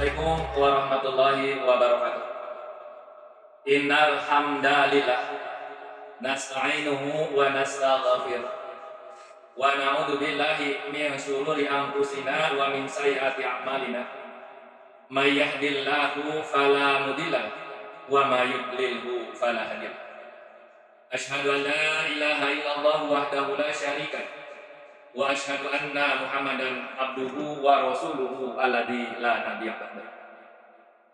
Assalamualaikum warahmatullahi wabarakatuh. Innal hamdalillah nasta'inuhu wa nastaghfiruh wa na'udzu billahi min shururi anfusina wa min sayyiati a'malina. May yahdihillahu fala mudilla wa may yudlilhu fala hadiya. Asyhadu an la ilaha illallah wahdahu la syarika lahu wa asyhadu anna Muhammadan abduhu wa rasuluhu alladzi la nabiyya ba'dahu.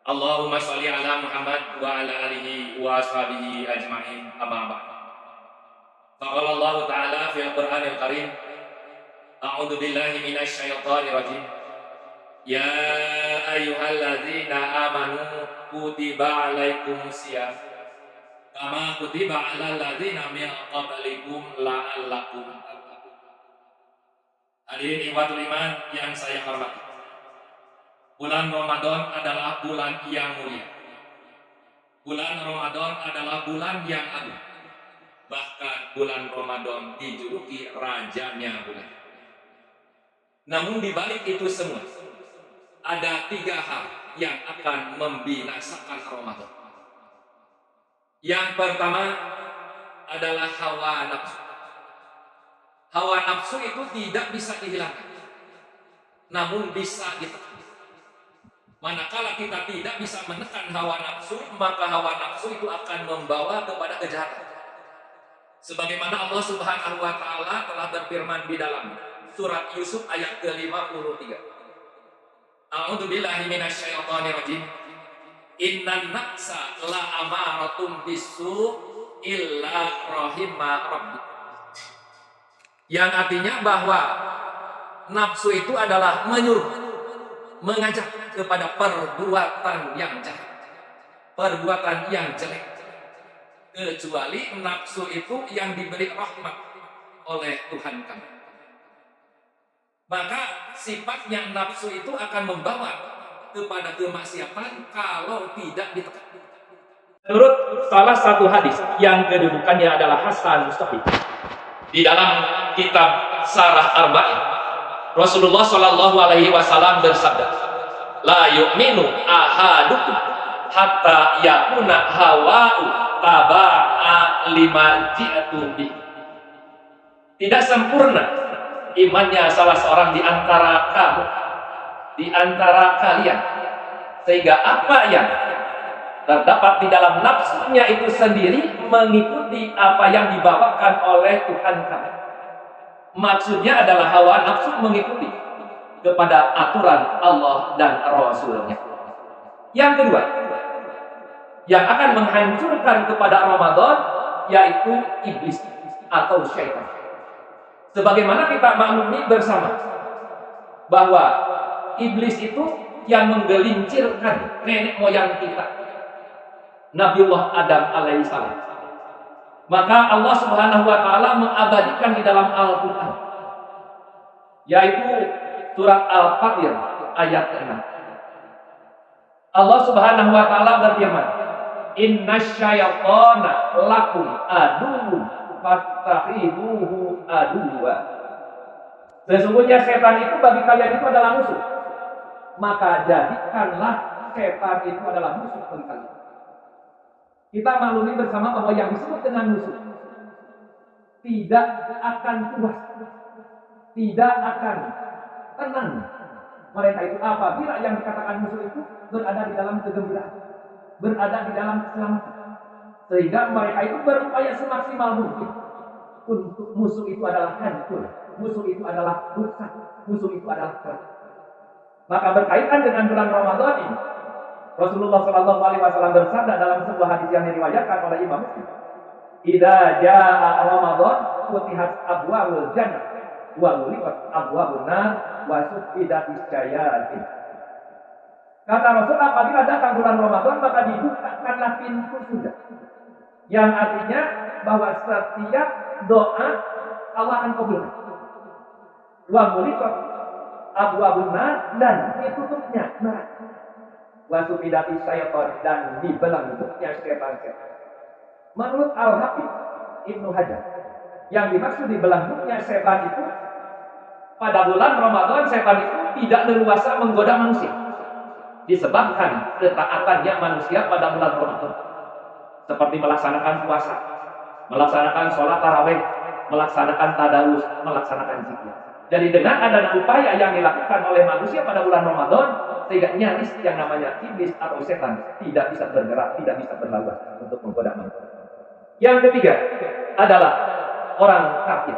Allahumma shalli ala Muhammad wa ala alihi wa ashabihi ajma'in, amma ba'd. Faqala Allah ta'ala fil Qur'anil Karim, a'udzu billahi minasy syaithanir rajim. Ya ayyuhalladzina amanu kutiba 'alaikumusiyam kama kutiba 'alal ladzina min qablikum la'allakum tattaqun. Hadirin ikhwatul iman yang saya hormati, bulan Ramadan adalah bulan yang mulia. Bulan Ramadan adalah bulan yang agung. Bahkan bulan Ramadan dijuluki rajanya bulan. Namun di balik itu semua, ada 3 hal yang akan membinasakan Ramadan. Yang pertama adalah hawa nafsu. Hawa nafsu itu tidak bisa dihilangkan, namun bisa ditekan. Manakala kita tidak bisa menekan hawa nafsu, maka hawa nafsu itu akan membawa kepada kejahatan. Sebagaimana Allah Subhanahu wa taala telah berfirman di dalam surat Yusuf ayat ke-53. A'udzu billahi minasy syaithanir rajim. Innan nafsa la amaratun bisu illa rahima rabbik. Yang artinya bahwa nafsu itu adalah menyuruh, mengajak kepada perbuatan yang jahat, perbuatan yang jelek, kecuali nafsu itu yang diberi rahmat oleh Tuhan kami. Maka sifatnya nafsu itu akan membawa kepada kemaksiatan kalau tidak ditekan. Menurut salah satu hadis yang kedudukannya adalah hasan sahih, di dalam kitab Syarah Arba'in, Rasulullah Shallallahu Alaihi Wasallam bersabda, la yu'minu ahadukum hatta yakuna hawa'u taba'a lima ji'atu bi. Tidak sempurna imannya salah seorang di antara kamu, di antara kalian, sehingga apa yang terdapat di dalam nafsunya itu sendiri mengikuti apa yang dibawakan oleh Tuhan kami. Maksudnya adalah hawa nafsu mengikuti kepada aturan Allah dan Rasul-Nya. Yang kedua, yang akan menghancurkan kepada Ramadan yaitu iblis atau syaitan. Sebagaimana kita maklumi bersama bahwa iblis itu yang menggelincirkan nenek moyang kita, Nabiullah Adam alaihissalam. Maka Allah Subhanahu wa taala mengabadikan di dalam Al-Qur'an, yaitu surat Al-Fatir ayat ke-6. Allah Subhanahu wa taala berfirman, "Innasyaitana lakum aduwwun fattakhiduhu aduwwa." Sesungguhnya setan itu bagi kalian itu adalah musuh, maka jadikanlah setan itu adalah musuh bagi kalian. Kita maklumi bersama bahwa yang disebut dengan musuh tidak akan puas, tidak akan tenang. Mereka itu apabila yang dikatakan musuh itu berada di dalam kegembiraan, berada di dalam keselamatan, sehingga mereka itu berupaya semaksimal mungkin untuk musuh itu adalah hancur, musuh itu adalah rusak, musuh itu adalah keras. Maka berkaitan dengan bulan Ramadan ini, Rasulullah Shallallahu Alaihi Wasallam bersabda dalam sebuah hadis yang diriwayatkan oleh Imam Muslim, "Idza jaa Ramadan futihat abwaabul jannah wa ghulqat abwaabun nar wa suffidatis syayatin." Kata Rasul, apabila datang bulan Ramadan maka dibukakanlah pintu surga. Yang artinya bahwa setiap doa Allah akan kabulkan. Wa ghulqat abwaabun nar, dan ditutupnya neraka. Wasufidati syaitan, dan dibelenggunya setan-setan. Menurut Al-Hafiz Ibnu Hajar, yang dimaksud dibelenggunya setan itu pada bulan Ramadan, setan itu tidak leluasa menggoda manusia. disebabkan ketaatannya manusia pada bulan Ramadan, seperti melaksanakan puasa, melaksanakan sholat tarawih, melaksanakan tadarus, melaksanakan zikir. Jadi dengan ada upaya yang dilakukan oleh manusia pada bulan Ramadan, sehingga nyaris yang namanya iblis atau setan tidak bisa bergerak, tidak bisa berlawan untuk menggoda manusia. Yang ketiga adalah orang kafir.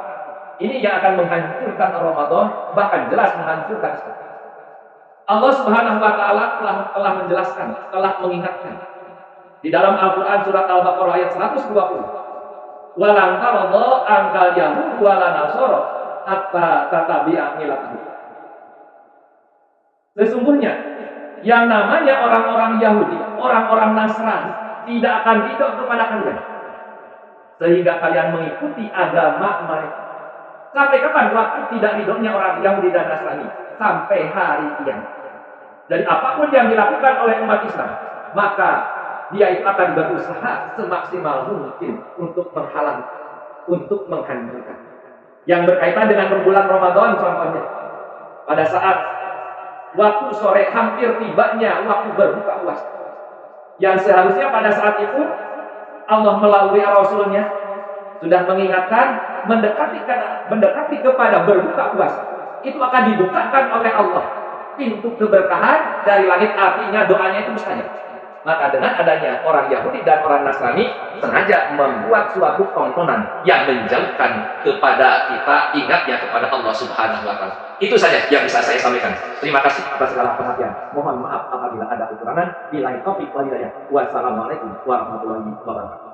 Ini yang akan menghancurkan Ramadan, bahkan jelas menghancurkan. Allah Subhanahu wa taala telah menjelaskan, telah mengingatkan di dalam Al-Qur'an surat Al-Baqarah ayat 120. Walan taradha angkal yahud wala nasara hatta tatabi'a millatahum. Sesungguhnya yang namanya orang-orang Yahudi, orang-orang Nasrani tidak akan ridho kepada kalian sehingga kalian mengikuti agama mereka. Sampai kapan waktu tidak ridhonya orang Yahudi dan Nasrani? Sampai hari kiamat. Jadi apapun yang dilakukan oleh umat Islam, maka dia itu akan berusaha semaksimal mungkin untuk menghalang, untuk menghancurkan. Yang berkaitan dengan bulan Ramadan contohnya, pada saat waktu sore hampir tibanya waktu berbuka puasa, yang seharusnya pada saat itu Allah melalui Rasulnya sudah mengingatkan mendekati kepada berbuka puasa itu akan dibukakan oleh Allah pintu keberkahan dari langit, artinya doanya itu mustajab. Maka dengan adanya orang Yahudi dan orang Nasrani sengaja membuat suatu tontonan yang menjauhkan kepada kita ingatnya kepada Allah Subhanahu wa taala. Itu saja yang bisa saya sampaikan. Terima kasih atas segala perhatian. Mohon maaf apabila ada kekurangan. Billahi taufiq wal hidayah. Wassalamualaikum warahmatullahi wabarakatuh.